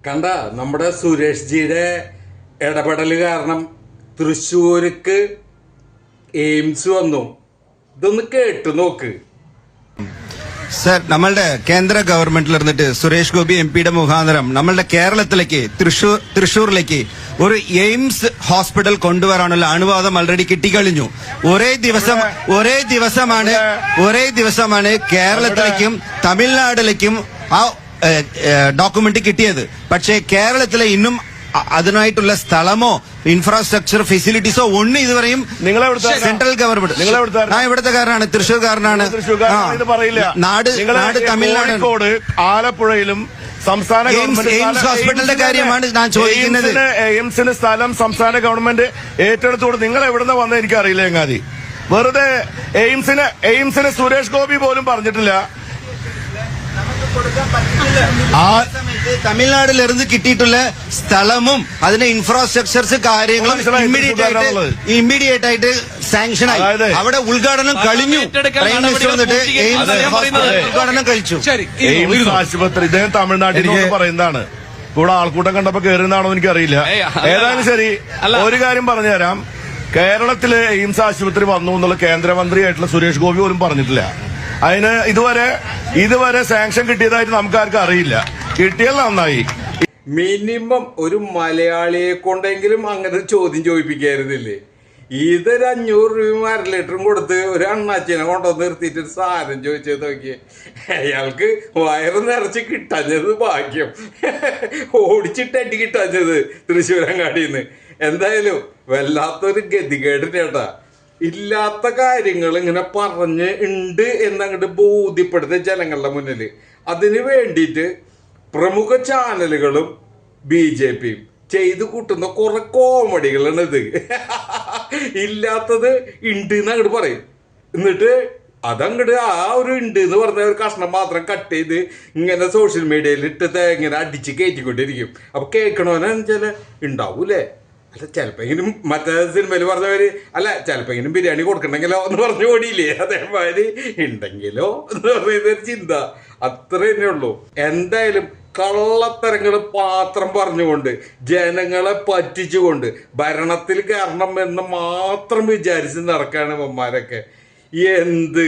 കണ്ട നമ്മുടെ സുരേഷ് ജിയുടെ ഇടപെടൽ കാരണം തൃശ്ശൂർക്ക് എയിംസ് വന്നു. ഇതൊന്ന് കേട്ടു നോക്ക്. സർ, നമ്മളുടെ കേന്ദ്ര ഗവൺമെന്റിൽ ഇരുന്നിട്ട് സുരേഷ് ഗോപി എംപിയുടെ മുഖാന്തരം നമ്മളുടെ കേരളത്തിലേക്ക് തൃശ്ശൂരിലേക്ക് ഒരു എയിംസ് ഹോസ്പിറ്റൽ കൊണ്ടുവരാനുള്ള അനുവാദം ഓൾറെഡി കിട്ടിക്കഴിഞ്ഞു. ഒരേ ദിവസമാണ് കേരളത്തിലേക്കും തമിഴ്നാട്ടിലേക്കും ആ ഡോക്യുമെന്റ് കിട്ടിയത്. പക്ഷേ കേരളത്തിലെ ഇന്നും അതിനായിട്ടുള്ള സ്ഥലമോ ഇൻഫ്രാസ്ട്രക്ചർ ഫെസിലിറ്റീസോ ഒന്നും ഇതുവരെയും സെൻട്രൽ ഗവൺമെന്റ്. ഞാൻ ഇവിടുത്തെക്കാരനാണ്, തൃശ്ശൂർക്കാരനാണ്. നാട് തമിഴ്നാട്. ആലപ്പുഴയിലും സംസ്ഥാന എയിംസ് ഹോസ്പിറ്റലിന്റെ കാര്യമാണ് ഞാൻ ചോദിക്കുന്നത്. എയിംസിന് സ്ഥലം സംസ്ഥാന ഗവൺമെന്റ് ഏറ്റെടുത്തോട് നിങ്ങൾ എവിടുന്ന് വന്നത് എനിക്കറിയില്ല. എങ്ങാതി വെറുതെ എയിംസിന് സുരേഷ് ഗോപി പോലും പറഞ്ഞിട്ടില്ല. തമിഴ്നാട്ടിലിருந்து കിട്ടിയിട്ടുള്ള സ്ഥലവും അതിന്റെ ഇൻഫ്രാസ്ട്രക്ചർസ് കാര്യങ്ങളും ഇമ്മീഡിയറ്റ് ആയിട്ട് സാങ്ഷൻ ആയി. അവിടെ ഉദ്ഘാടനം കഴിഞ്ഞു. പ്രൈം മിനിസ്റ്റർ വന്നിട്ട് ഉദ്ഘാടനം കഴിച്ചു. എയിംസ് ആശുപത്രി ഇദ്ദേഹം തമിഴ്നാട്ടിൽ പറയുന്നതാണ്. കൂടെ ആൾക്കൂട്ടം കണ്ടപ്പോ കയറുന്നതാണോ എനിക്കറിയില്ല. ഏതായാലും ശരി, ഒരു കാര്യം പറഞ്ഞുതരാം. കേരളത്തില് എയിംസ് ആശുപത്രി വന്നു എന്നുള്ള കേന്ദ്രമന്ത്രിയായിട്ടുള്ള സുരേഷ് ഗോപി പോലും പറഞ്ഞിട്ടില്ല. അതിന് ഇതുവരെ സാങ്ഷൻ കിട്ടിയതായിട്ട് നമുക്കാർക്കും അറിയില്ല. കിട്ടിയാൽ നന്നായി. മിനിമം ഒരു മലയാളിയെ കൊണ്ടെങ്കിലും അങ്ങനെ ചോദ്യം ചോദിപ്പിക്കായിരുന്നില്ലേ? ഇതൊരു 500 രൂപയും 1/2 ലിറ്ററും കൊടുത്ത് ഒരു അണ്ണാച്ചിനെ കൊണ്ടുവന്ന് നിർത്തിയിട്ട് ഒരു സാധനം ചോദിച്ചത് നോക്കിയേ. അയാൾക്ക് വയറ് നിറച്ച് കിട്ടാഞ്ഞത് ഭാഗ്യം, ഓടിച്ചിട്ടടി കിട്ടാഞ്ഞത് തൃശ്ശൂരങ്ങാടിന്ന്. എന്തായാലും വല്ലാത്തൊരു ഗതികേട് ചേട്ടാ. ഇല്ലാത്ത കാര്യങ്ങൾ ഇങ്ങനെ പറഞ്ഞ് ഉണ്ട് എന്നങ്ങോട്ട് ബോധ്യപ്പെടുത്ത ജനങ്ങളുടെ മുന്നിൽ. അതിന് വേണ്ടിയിട്ട് പ്രമുഖ ചാനലുകളും BJPയും ചെയ്തു കൂട്ടുന്ന കുറെ കോമഡികളാണ് ഇത്. ഇല്ലാത്തത് ഉണ്ട് എന്ന് അങ്ങോട്ട് പറയും, എന്നിട്ട് അതങ്ങോട്ട് ആ ഒരു ഉണ്ട് എന്ന് പറഞ്ഞ ഒരു കഷ്ണം മാത്രം കട്ട് ചെയ്ത് ഇങ്ങനെ സോഷ്യൽ മീഡിയയിൽ ഇട്ട് ഇങ്ങനെ അടിച്ച് കയറ്റിക്കൊണ്ടിരിക്കും. അപ്പൊ കേൾക്കണോന്നെച്ചാല് ഉണ്ടാവൂലേ? അല്ല, ചിലപ്പോഴെങ്കിലും മറ്റേ സിനിമയിൽ പറഞ്ഞവര് അല്ല ചിലപ്പോഴെങ്കിലും ബിരിയാണി കൊടുക്കണമെങ്കിലോ എന്ന് പറഞ്ഞു ഓടിയില്ലേ, അതേമാതിരി ഉണ്ടെങ്കിലോ എന്ന് പറയുന്നൊരു ചിന്ത. അത്ര തന്നെ ഉള്ളൂ. എന്തായാലും കള്ളത്തരങ്ങൾ പാത്രം പറഞ്ഞുകൊണ്ട് ജനങ്ങളെ പറ്റിച്ചുകൊണ്ട് ഭരണത്തിൽ കയറണം എന്ന് മാത്രം വിചാരിച്ച് നടക്കാണ് ഇവന്മാരൊക്കെ. എന്ത്